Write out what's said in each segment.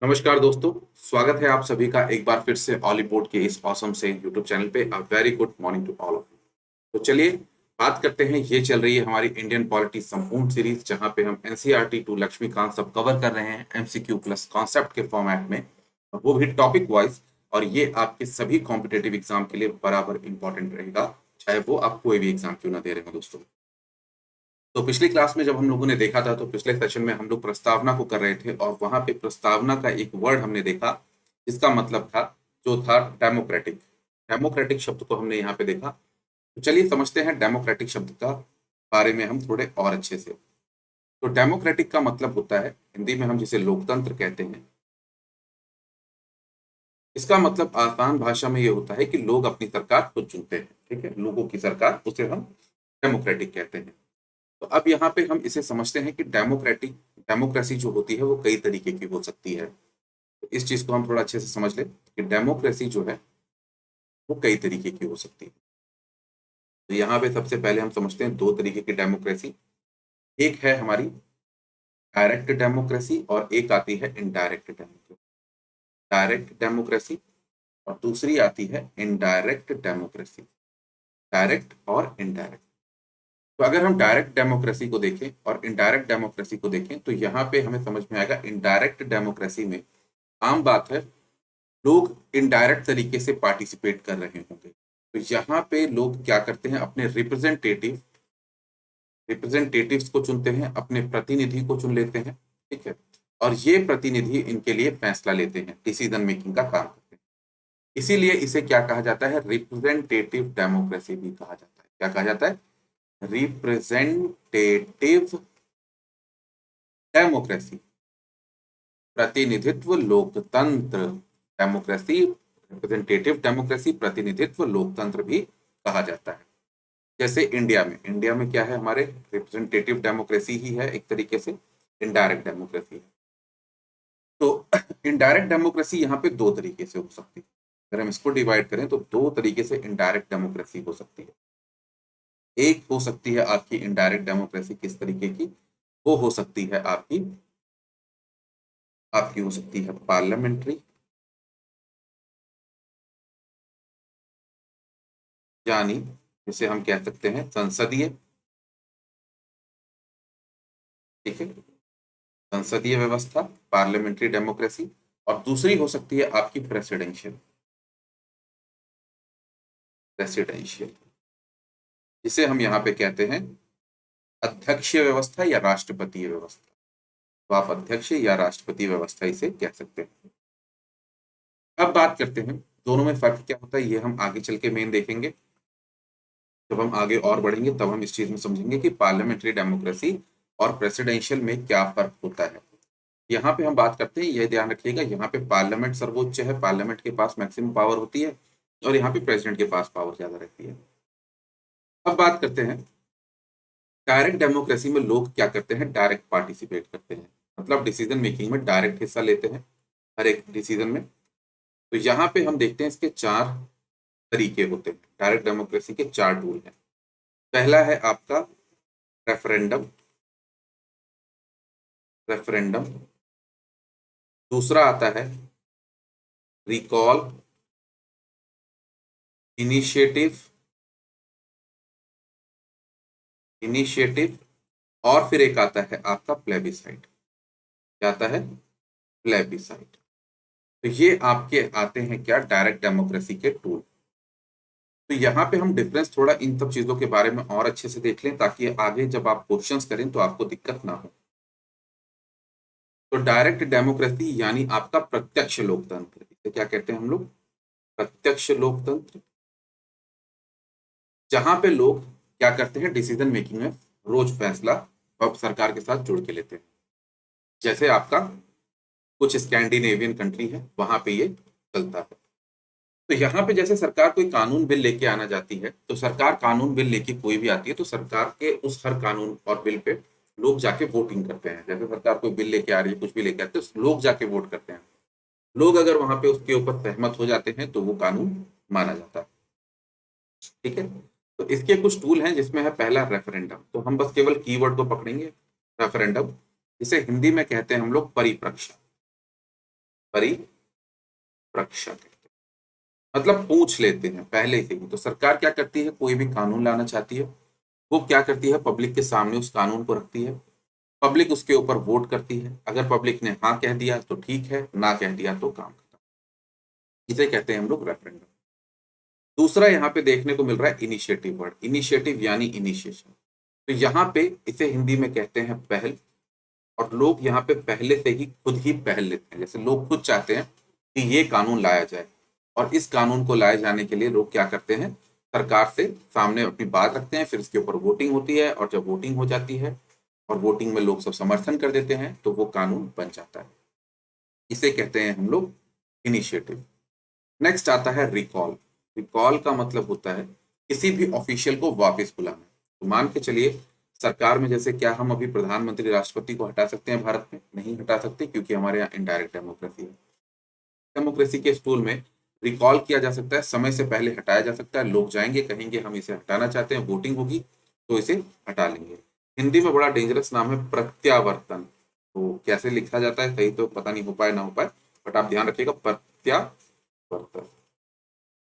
नमस्कार दोस्तों, स्वागत है आप सभी का एक बार फिर से ऑलीवुड के इस ऑसम से यूट्यूब चैनल पे। A very good morning to all of you. तो चलिए बात करते हैं। ये चल रही है हमारी इंडियन पॉलिटी संपूर्ण सीरीज, जहां पे हम एनसीईआरटी टू लक्ष्मीकांत सब कवर कर रहे हैं एमसीक्यू प्लस कॉन्सेप्ट के फॉर्मेट में, और वो भी टॉपिक वाइज। और ये आपके सभी कॉम्पिटेटिव एग्जाम के लिए बराबर इंपॉर्टेंट रहेगा, चाहे वो आप कोई भी एग्जाम क्यों ना दे रहे हो दोस्तों। तो पिछली क्लास में जब हम लोगों ने देखा था, तो पिछले सेशन में हम लोग प्रस्तावना को कर रहे थे, और वहां पे प्रस्तावना का एक वर्ड हमने देखा जिसका मतलब था, जो था डेमोक्रेटिक। डेमोक्रेटिक शब्द को हमने यहाँ पे देखा। तो चलिए समझते हैं डेमोक्रेटिक शब्द का बारे में हम थोड़े और अच्छे से। तो डेमोक्रेटिक का मतलब होता है, हिंदी में हम जिसे लोकतंत्र कहते हैं, इसका मतलब आसान भाषा में ये होता है कि लोग अपनी सरकार खुद चुनते हैं। ठीक है, लोगों की सरकार, उसे हम डेमोक्रेटिक कहते हैं। तो अब यहाँ पे हम इसे समझते हैं कि डेमोक्रेसी जो होती है वो कई तरीके की हो सकती है। तो इस चीज को हम थोड़ा अच्छे से समझ लें कि डेमोक्रेसी जो है वो कई तरीके की हो सकती है। तो यहाँ पे सबसे पहले हम समझते हैं दो तरीके की डेमोक्रेसी। एक है हमारी डायरेक्ट डेमोक्रेसी, और एक आती है इनडायरेक्ट डेमोक्रेसी। डायरेक्ट डेमोक्रेसी और दूसरी आती है इनडायरेक्ट डेमोक्रेसी। डायरेक्ट और इनडायरेक्ट। तो अगर हम डायरेक्ट डेमोक्रेसी को देखें और इनडायरेक्ट डेमोक्रेसी को देखें, तो यहाँ पे हमें समझ में आएगा इनडायरेक्ट डेमोक्रेसी में आम बात है, लोग इनडायरेक्ट तरीके से पार्टिसिपेट कर रहे होंगे। तो यहाँ पे लोग क्या करते हैं, अपने रिप्रेजेंटेटिव्स को चुनते हैं, अपने प्रतिनिधि को चुन लेते हैं। ठीक है, और ये प्रतिनिधि इनके लिए फैसला लेते हैं, डिसीजन मेकिंग का काम करते हैं। इसीलिए इसे क्या कहा जाता है, रिप्रेजेंटेटिव डेमोक्रेसी भी कहा जाता है। क्या कहा जाता है? रिप्रेजेंटेटिव डेमोक्रेसी, प्रतिनिधित्व लोकतंत्र। डेमोक्रेसी, रिप्रेजेंटेटिव डेमोक्रेसी, प्रतिनिधित्व लोकतंत्र भी कहा जाता है। जैसे इंडिया में क्या है, हमारे रिप्रेजेंटेटिव डेमोक्रेसी ही है एक तरीके से, इनडायरेक्ट डेमोक्रेसी है। तो इनडायरेक्ट डेमोक्रेसी यहाँ पे दो तरीके से हो सकती है। अगर हम इसको डिवाइड करें तो दो तरीके से इनडायरेक्ट डेमोक्रेसी हो सकती है। एक हो सकती है आपकी इनडायरेक्ट डेमोक्रेसी किस तरीके की, वो हो सकती है आपकी आपकी हो सकती है पार्लियामेंट्री, यानी जिसे हम कह सकते हैं संसदीय। ठीक है, संसदीय व्यवस्था, पार्लियामेंट्री डेमोक्रेसी। और दूसरी हो सकती है आपकी प्रेसिडेंशियल, प्रेसिडेंशियल जिसे हम यहाँ पे कहते हैं अध्यक्षीय व्यवस्था या राष्ट्रपतीय व्यवस्था। तो आप अध्यक्ष या राष्ट्रपति व्यवस्था इसे कह सकते हैं। अब बात करते हैं दोनों में फर्क क्या होता है, ये हम आगे चल के मेन देखेंगे। जब हम आगे और बढ़ेंगे तब हम इस चीज में समझेंगे कि पार्लियामेंट्री डेमोक्रेसी और प्रेसिडेंशियल में क्या फर्क होता है। यहाँ पे हम बात करते हैं, यह ध्यान रखिएगा, यहाँ पे पार्लियामेंट सर्वोच्च है, पार्लियामेंट के पास मैक्सिमम पावर होती है, और यहाँ पे प्रेसिडेंट के पास पावर ज्यादा रहती है। अब बात करते हैं डायरेक्ट डेमोक्रेसी में लोग क्या करते हैं, डायरेक्ट पार्टिसिपेट करते हैं, मतलब डिसीजन मेकिंग में डायरेक्ट हिस्सा लेते हैं हर एक डिसीजन में। तो यहाँ पे हम देखते हैं इसके चार तरीके होते हैं। डायरेक्ट डेमोक्रेसी के चार टूल हैं। पहला है आपका रेफरेंडम, रेफरेंडम। दूसरा आता है रिकॉल, इनिशिएटिव, इनिशिएटिव। और फिर एक आता है आपका प्लेबिसाइड। क्या आता है? प्लेबिसाइड। तो ये आपके आते हैं क्या, डायरेक्ट डेमोक्रेसी के टूल। तो यहाँ पे हम डिफरेंस थोड़ा इन सब चीजों के बारे में और अच्छे से देख लें, ताकि आगे जब आप क्वेश्चंस करें तो आपको दिक्कत ना हो। तो डायरेक्ट डेमोक्रेसी यानी आपका प्रत्यक्ष लोकतंत्र, इसे क्या कहते हैं हम लोग, प्रत्यक्ष लोकतंत्र। जहां पे लोग क्या करते हैं, डिसीजन मेकिंग में रोज फैसला अब सरकार के साथ जुड़ के लेते हैं। जैसे आपका कुछ स्कैंडिनेवियन कंट्री है, वहां पे ये चलता है। तो यहाँ पे जैसे सरकार कोई कानून बिल लेके आना चाहती है, तो सरकार कानून बिल लेके कोई भी आती है, तो सरकार के उस हर कानून और बिल पे लोग जाके वोटिंग करते हैं। जैसे सरकार कोई बिल लेके आ रही है, कुछ भी लेके आते हैं, तो लोग जाके वोट करते हैं। लोग अगर वहां पे उसके ऊपर सहमत हो जाते हैं तो वो कानून माना जाता है। ठीक है, तो इसके कुछ टूल हैं, जिसमें है पहला रेफरेंडम। तो हम बस केवल कीवर्ड को पकड़ेंगे, रेफरेंडम, जिसे हिंदी में कहते हैं हम लोग परिप्रेक्ष्य। परिप्रेक्ष्य कहते हैं, मतलब पूछ लेते हैं पहले से ही। तो सरकार क्या करती है, कोई भी कानून लाना चाहती है, वो क्या करती है, पब्लिक के सामने उस कानून को रखती है, पब्लिक उसके ऊपर वोट करती है। अगर पब्लिक ने हाँ कह दिया तो ठीक है, ना कह दिया तो काम खत्म। इसे कहते हैं हम लोग रेफरेंडम। दूसरा यहाँ पे देखने को मिल रहा है इनिशिएटिव वर्ड, इनिशिएटिव यानी इनिशिएशन। तो यहाँ पे इसे हिंदी में कहते हैं पहल, और लोग यहाँ पे पहले से ही खुद ही पहल लेते हैं। जैसे लोग खुद चाहते हैं कि ये कानून लाया जाए, और इस कानून को लाए जाने के लिए लोग क्या करते हैं, सरकार से सामने अपनी बात रखते हैं, फिर इसके ऊपर वोटिंग होती है, और जब वोटिंग हो जाती है और वोटिंग में लोग सब समर्थन कर देते हैं तो वो कानून बन जाता है। इसे कहते हैं हम लोग इनिशिएटिव। नेक्स्ट आता है रिकॉल। रिकॉल का मतलब होता है किसी भी ऑफिशियल को वापस बुलाना। तो मान के चलिए सरकार में, जैसे क्या हम अभी प्रधानमंत्री राष्ट्रपति को हटा सकते हैं भारत में? नहीं हटा सकते, क्योंकि हमारे यहाँ इनडायरेक्ट डेमोक्रेसी है। डेमोक्रेसी के स्टूल में रिकॉल किया जा सकता है, समय से पहले हटाया जा सकता है। लोग जाएंगे, कहेंगे हम इसे हटाना चाहते हैं, वोटिंग होगी तो इसे हटा लेंगे। हिंदी में बड़ा डेंजरस नाम है प्रत्यावर्तन। तो कैसे लिखा जाता है सही तो पता नहीं, हो पाए ना हो पाए, बट आप ध्यान रखिएगा, प्रत्यावर्तन।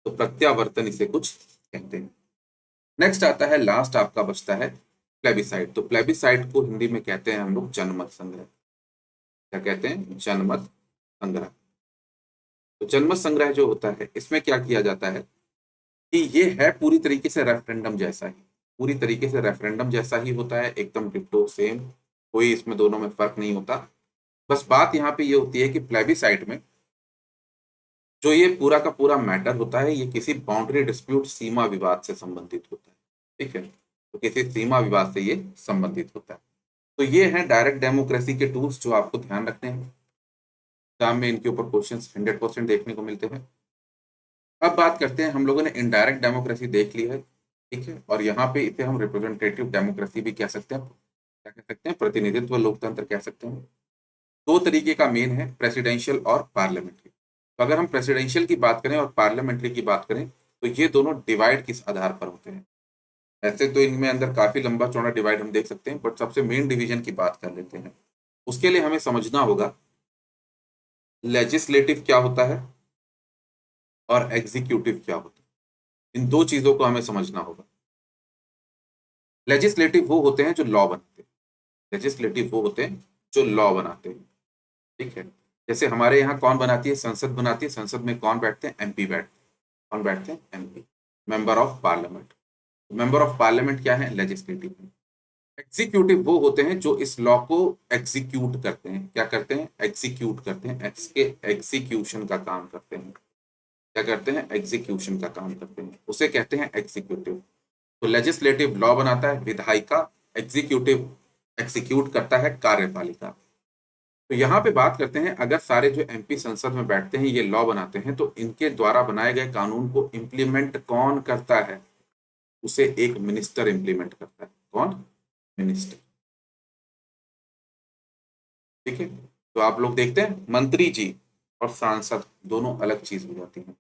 तो प्रत्यावर्तन इसे कुछ कहते हैं। नेक्स्ट आता है, लास्ट आपका बचता है प्लेबिसाइड। तो प्लेबिसाइड को हिंदी में कहते हैं हम लोग जनमत संग्रह। क्या कहते हैं? जनमत संग्रह। तो जनमत संग्रह जो होता है, इसमें क्या किया जाता है कि ये है पूरी तरीके से रेफरेंडम जैसा ही, पूरी तरीके से रेफरेंडम जैसा ही होता है, एकदम डिट्टो सेम, कोई इसमें दोनों में फर्क नहीं होता। बस बात यहाँ पे ये होती है कि प्लेबिसाइड में जो ये पूरा का पूरा मैटर होता है, ये किसी बाउंड्री डिस्प्यूट, सीमा विवाद से संबंधित होता है। ठीक है, तो किसी सीमा विवाद से ये संबंधित होता है। तो ये है डायरेक्ट डेमोक्रेसी के टूल्स जो आपको ध्यान रखने हैं। एग्जाम में इनके ऊपर क्वेश्चंस 100% देखने को मिलते हैं। अब बात करते हैं, हम लोगों ने इनडायरेक्ट डेमोक्रेसी देख ली है, ठीक है, और यहाँ पे इसे हम रिप्रेजेंटेटिव डेमोक्रेसी भी कह सकते हैं। क्या कह सकते हैं? प्रतिनिधित्व लोकतंत्र कह सकते हैं। दो तरीके का मेन है, प्रेसिडेंशियल और पार्लियामेंट्री। तो अगर हम प्रेसिडेंशियल की बात करें और पार्लियामेंट्री की बात करें, तो ये दोनों डिवाइड किस आधार पर होते हैं? ऐसे तो इनमें अंदर काफी लंबा चौड़ा डिवाइड हम देख सकते हैं, बट सबसे मेन डिवीजन की बात कर लेते हैं। उसके लिए हमें समझना होगा लेजिस्लेटिव क्या होता है और एग्जीक्यूटिव क्या होता है। इन दो चीजों को हमें समझना होगा। लेजिस्लेटिव वो होते हैं जो लॉ बनाते हैं, लेजिस्लेटिव वो होते हैं जो लॉ बनाते हैं। ठीक है, जैसे हमारे यहाँ कौन बनाती है? संसद बनाती है। संसद में कौन बैठते हैं? एमपी बैठते हैं। कौन बैठते हैं? MP, member of parliament. Member of parliament क्या है? लेजिस्लेटिव। एग्जीक्यूटिव वो होते हैं जो इस लॉ को एग्जीक्यूट करते हैं। क्या करते हैं? एग्जीक्यूट करते हैं, इसके एग्जीक्यूशन का काम करते हैं। क्या करते हैं? एग्जीक्यूशन का काम करते हैं, उसे कहते हैं एग्जीक्यूटिव। तो लेजिस्लेटिव लॉ बनाता है, विधायिका। एग्जीक्यूटिव एग्जीक्यूट करता है, कार्यपालिका। तो यहाँ पे बात करते हैं, अगर सारे जो एमपी संसद में बैठते हैं ये लॉ बनाते हैं, तो इनके द्वारा बनाए गए कानून को इम्प्लीमेंट कौन करता है? उसे एक मिनिस्टर इम्प्लीमेंट करता है। कौन? मिनिस्टर। ठीक है, तो आप लोग देखते हैं मंत्री जी और सांसद दोनों अलग चीज हो जाती हैं,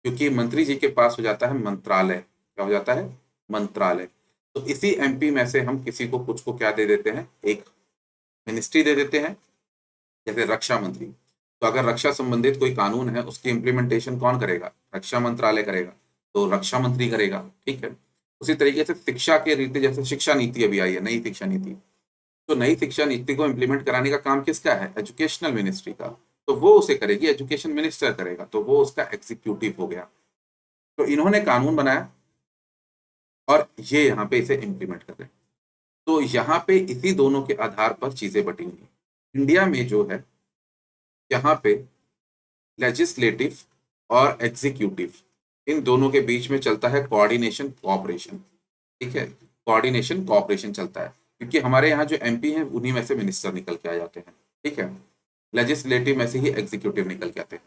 क्योंकि मंत्री जी के पास हो जाता है मंत्रालय। क्या हो जाता है? मंत्रालय। तो इसी एमपी में से हम किसी को कुछ को क्या दे देते हैं? एक मिनिस्ट्री दे देते हैं, जैसे रक्षा मंत्री। तो अगर रक्षा संबंधित कोई कानून है, उसकी इम्प्लीमेंटेशन कौन करेगा? रक्षा मंत्रालय करेगा, तो रक्षा मंत्री करेगा। ठीक है, उसी तरीके से शिक्षा के रीति, जैसे शिक्षा नीति अभी आई है, नई शिक्षा नीति, तो नई शिक्षा नीति को इम्प्लीमेंट कराने का काम किसका है? एजुकेशनल मिनिस्ट्री का। तो वो उसे करेगी, एजुकेशन मिनिस्टर करेगा, तो वो उसका एग्जीक्यूटिव हो गया। तो इन्होंने कानून बनाया और ये यहाँ पे इसे इम्प्लीमेंट कर रहे हैं। तो यहाँ पे इसी दोनों के आधार पर चीजें बटी हुई। इंडिया में जो है, यहाँ पे लेजिस्लेटिव और एग्जीक्यूटिव, इन दोनों के बीच में चलता है कोऑर्डिनेशन, कोऑपरेशन। ठीक है, कोऑर्डिनेशन कोऑपरेशन चलता है, क्योंकि हमारे यहाँ जो एमपी हैं उन्हीं में से मिनिस्टर निकल के आ जाते हैं। ठीक है, लेजिस्लेटिव में से ही एग्जीक्यूटिव निकल के आते हैं।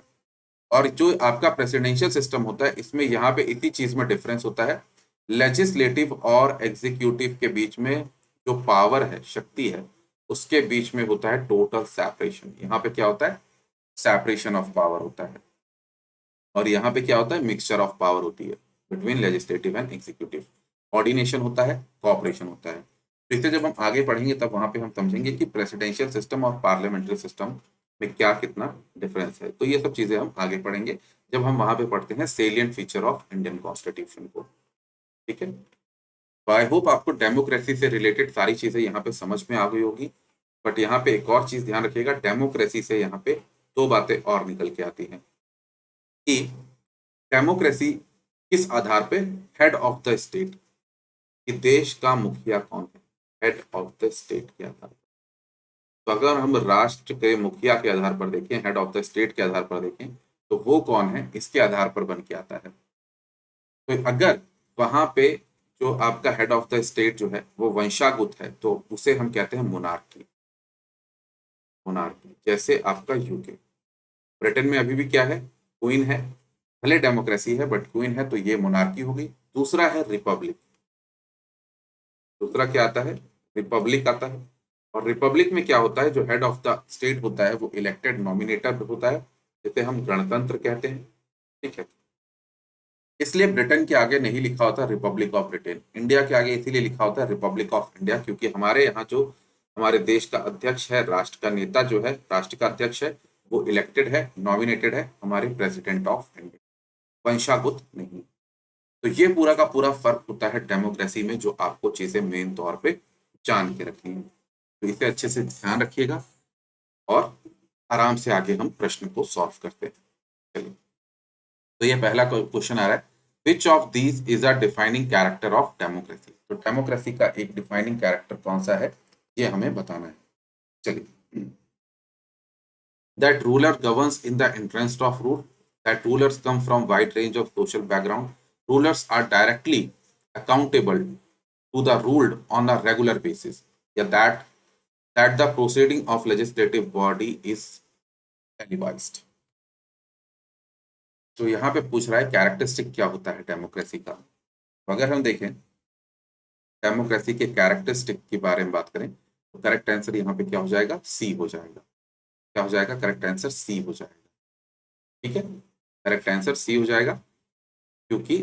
और जो आपका प्रेसिडेंशियल सिस्टम होता है, इसमें यहाँ पे इसी चीज में डिफरेंस होता है। लेजिस्लेटिव और एग्जीक्यूटिव के बीच में जो पावर है, शक्ति है, उसके बीच में होता है टोटल सेपरेशन। यहाँ पे क्या होता है? सेपरेशन ऑफ पावर होता है। और यहाँ पे क्या होता है? मिक्सचर ऑफ पावर होती है between legislative and executive. Coordination होता है, कोऑपरेशन होता है। तो इसे जब हम आगे पढ़ेंगे तब वहां पे हम समझेंगे कि प्रेसिडेंशियल सिस्टम और पार्लियामेंट्री सिस्टम में क्या कितना डिफरेंस है। तो ये सब चीजें हम आगे पढ़ेंगे जब हम वहां पे पढ़ते हैं salient feature of Indian constitution को। ठीक है, तो आई होप आपको डेमोक्रेसी से रिलेटेड सारी चीजें यहाँ पे समझ में आ गई होगी। बट यहाँ पे एक और चीज ध्यान रखिएगा, डेमोक्रेसी से यहाँ पे दो बातें और निकल के आती हैं कि डेमोक्रेसी किस आधार पे, हेड ऑफ द स्टेट, कि देश का मुखिया कौन है, हेड ऑफ द स्टेट के आधार पर। तो अगर हम राष्ट्र के मुखिया के आधार पर देखें, हेड ऑफ द स्टेट के आधार पर देखें, तो वो कौन है इसके आधार पर बन के आता है। तो अगर वहां पे जो आपका हेड ऑफ द स्टेट जो है वो वंशागुत है तो उसे हम कहते हैं मोनार्की। मोनार्की जैसे आपका यूके, ब्रिटेन में अभी भी क्या है, क्वीन है, भले डेमोक्रेसी है बट क्वीन है, तो ये मोनार्की हो गई। दूसरा है रिपब्लिक, दूसरा क्या आता है, रिपब्लिक आता है। और रिपब्लिक में क्या होता है, जो हेड ऑफ द स्टेट होता है वो इलेक्टेड नॉमिनेटर होता है, जिसे हम गणतंत्र कहते हैं। ठीक है, इसलिए ब्रिटेन के आगे नहीं लिखा होता रिपब्लिक ऑफ ब्रिटेन, इंडिया के आगे इसीलिए लिखा होता है रिपब्लिक ऑफ इंडिया, क्योंकि हमारे यहाँ जो हमारे देश का अध्यक्ष है, राष्ट्र का नेता जो है, राष्ट्र का अध्यक्ष है, वो इलेक्टेड है, नॉमिनेटेड है हमारे प्रेसिडेंट ऑफ इंडिया, वंशागुत नहीं। तो ये पूरा का पूरा फर्क होता है डेमोक्रेसी में, जो आपको चीजें मेन तौर पे जान के रखनी है। तो इसे अच्छे से ध्यान रखिएगा और आराम से आगे हम प्रश्न को सॉल्व करते हैं। चलिए, तो ये पहला क्वेश्चन आ रहा है, which of these is a defining character of democracy. तो डेमोक्रेसी का एक डिफाइनिंग कैरेक्टर कौन सा है ये हमें बताना है। चलिए, that ruler governs in the interest of rule, that rulers come from wide range of social background, rulers are directly accountable to the ruled on a regular basis, या that the proceeding of legislative body is televised. तो यहाँ पे पूछ रहा है characteristic क्या होता है डेमोक्रेसी का। तो अगर हम देखें डेमोक्रेसी के कैरेक्टरिस्टिक के बारे में बात करें तो करेक्ट आंसर यहाँ पे क्या हो जाएगा, सी हो जाएगा। क्या हो जाएगा, करेक्ट आंसर सी हो जाएगा। ठीक है, करेक्ट आंसर सी हो जाएगा, क्योंकि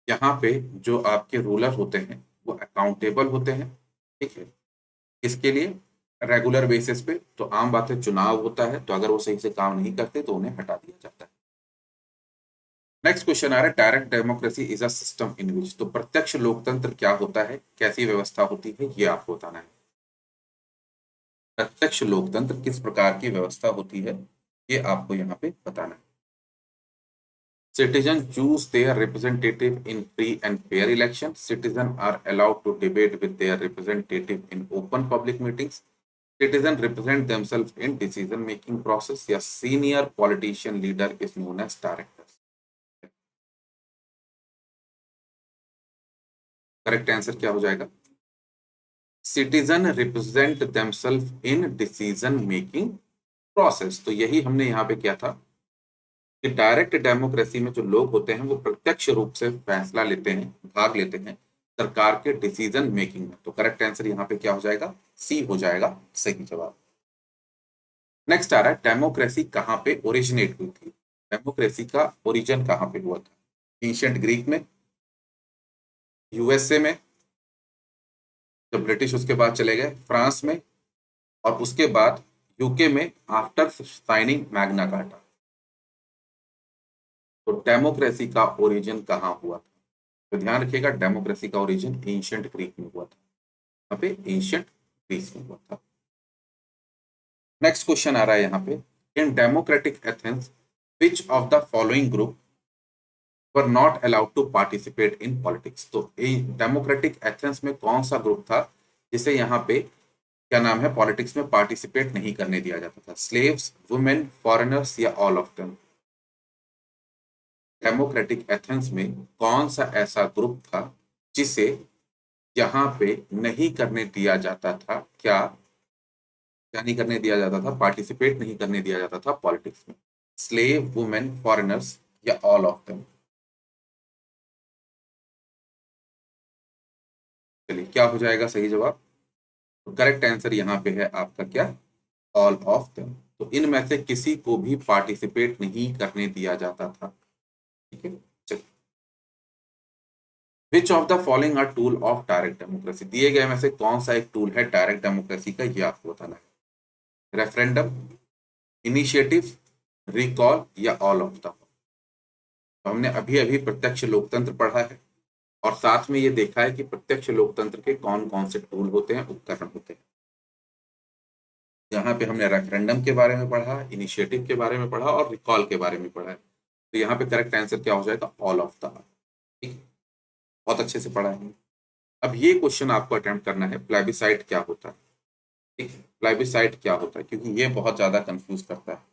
यहाँ पे जो आपके रूलर होते हैं वो अकाउंटेबल होते हैं। ठीक है, इसके लिए रेगुलर बेसिस पे, तो आम बात है चुनाव होता है, तो अगर वो सही से काम नहीं करते तो उन्हें हटा दिया जाता है। नेक्स्ट क्वेश्चन आ रहा है, direct democracy is a system in which, तो प्रत्यक्ष लोकतंत्र क्या होता है, कैसी व्यवस्था होती है, ये आपको बताना है। प्रत्यक्ष लोकतंत्र किस प्रकार की व्यवस्था होती है ये आपको यहाँ पे बताना है। Citizens choose their representative in free and fair elections. Citizens are allowed to debate with their representative in open public meetings. Citizens represent themselves in decision-making process. या senior politician leader is known as directors. Correct answer क्या हो जाएगा, citizen represent themselves in decision making process. तो यही हमने यहाँ पे किया था कि डायरेक्ट डेमोक्रेसी में जो लोग होते हैं वो प्रत्यक्ष रूप से फैसला लेते हैं, भाग लेते हैं सरकार के डिसीजन मेकिंग में। तो करेक्ट आंसर यहाँ पे क्या हो जाएगा, सी हो जाएगा सही जवाब। नेक्स्ट आ रहा है, डेमोक्रेसी कहाँ पे ओरिजिनेट हुई थी। डेमोक्रेसी का ओरिजिन कहाँ पे हुआ था, एंशिएंट ग्रीक में, यूएसए में, जब ब्रिटिश उसके बाद चले गए, फ्रांस में, और उसके बाद यूके में आफ्टर साइनिंग मैग्ना कार्टा। तो डेमोक्रेसी का ओरिजिन कहाँ हुआ था, तो ध्यान रखिएगा डेमोक्रेसी का ओरिजिन एंशिएंट ग्रीक में हुआ था, यहाँ पे एंशिएंट ग्रीस में हुआ था। नेक्स्ट क्वेश्चन आ रहा है यहाँ पे, in democratic Athens which of the following group were not allowed to participate in politics. तो डेमोक्रेटिक एथेंस में कौन सा ग्रुप था जिसे यहाँ पे क्या नाम है, पॉलिटिक्स में पार्टिसिपेट नहीं करने दिया जाता था, स्लेव्स, वुमेन, फॉरेनर्स, या all of them. Democratic Athens में कौन सा ऐसा ग्रुप था जिसे यहाँ पे नहीं करने दिया जाता था, क्या क्या नहीं करने दिया जाता था, पार्टिसिपेट नहीं करने दिया जाता था पॉलिटिक्स में, स्लेव, वुमेन, फॉरेनर्स, या ऑल ऑफ देम। चलिए, क्या हो जाएगा सही जवाब, तो करेक्ट आंसर यहाँ पे है आपका क्या, ऑल ऑफ देम। तो इनमें से किसी को भी पार्टिसिपेट नहीं करने दिया जाता था। ठीक है, चलिए, which of the following are tool of direct democracy, दिए गए में से कौन सा एक टूल है डायरेक्ट डेमोक्रेसी का, ये आपको बताना है। रेफरेंडम, इनिशिएटिव, रिकॉल या ऑल ऑफ द। तो हमने अभी अभी प्रत्यक्ष लोकतंत्र पढ़ा है और साथ में ये देखा है कि प्रत्यक्ष लोकतंत्र के कौन कौन से टूल होते हैं, उपकरण होते हैं। यहाँ पे हमने रेफरेंडम के बारे में पढ़ा, इनिशिएटिव के बारे में पढ़ा और रिकॉल के बारे में पढ़ा है। तो यहाँ पे करेक्ट आंसर क्या हो जाएगा? All of the. ठीक है, बहुत अच्छे से पढ़ा है। अब ये क्वेश्चन आपको अटेम्प्ट करना है, प्लेबिसाइट क्या होता है। ठीक है, प्लेबिसाइट क्या होता है, क्योंकि ये बहुत ज्यादा कंफ्यूज करता है।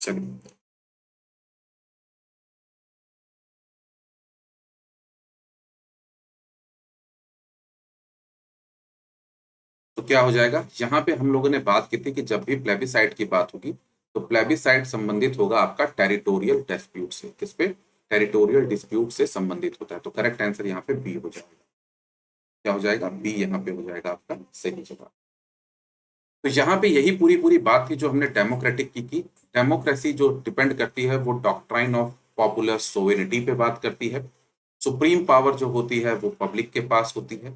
चलिए, तो क्या हो जाएगा, यहाँ पे हम लोगों ने बात की थी कि जब भी प्लेबिसाइट की बात होगी तो प्लेबिसाइट संबंधित होगा आपका टेरिटोरियल डिस्प्यूट से। किस पे? टेरिटोरियल डिस्प्यूट से संबंधित होता है। तो करेक्ट आंसर यहाँ पे बी हो जाएगा। क्या हो जाएगा? बी यहाँ पे हो जाएगा आपका सही जवाब। तो यहाँ पे यही पूरी पूरी बात थी जो हमने डेमोक्रेटिक की। डेमोक्रेसी जो डिपेंड करती है वो डॉक्ट्राइन ऑफ पॉपुलर सोवेरिटी पे बात करती है। सुप्रीम पावर जो होती है वो पब्लिक के पास होती है।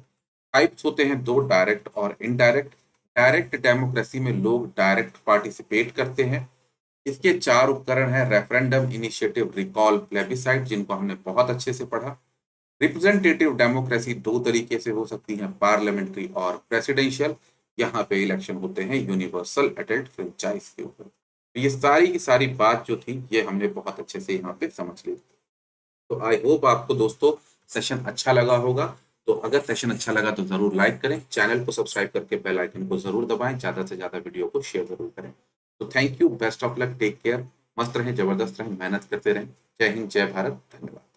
टाइप्स होते हैं दो, डायरेक्ट और इनडायरेक्ट। डायरेक्ट डेमोक्रेसी में लोग डायरेक्ट पार्टिसिपेट करते हैं। इसके चार उपकरण हैं, रेफरेंडम, इनिशिएटिव, रिकॉल, प्लेबिसाइट, जिनको हमने बहुत अच्छे से पढ़ा। रिप्रेजेंटेटिव डेमोक्रेसी दो तरीके से हो सकती है, पार्लियामेंट्री और प्रेसिडेंशियल। यहाँ पे इलेक्शन होते हैं यूनिवर्सल एडल्ट फ्रेंचाइज के ऊपर। तो ये सारी की सारी बात जो थी ये हमने बहुत अच्छे से यहाँ पे समझ ली। तो आई होप आपको दोस्तों सेशन अच्छा लगा होगा। तो अगर सेशन अच्छा लगा तो जरूर लाइक करें, चैनल को सब्सक्राइब करके बेल आइकन को जरूर दबाएं, ज्यादा से ज्यादा वीडियो को शेयर जरूर करें। तो thank you, best of luck, take care, मस्त रहें, जबरदस्त रहें, मेहनत करते रहें। जय हिंद, जय भारत, धन्यवाद।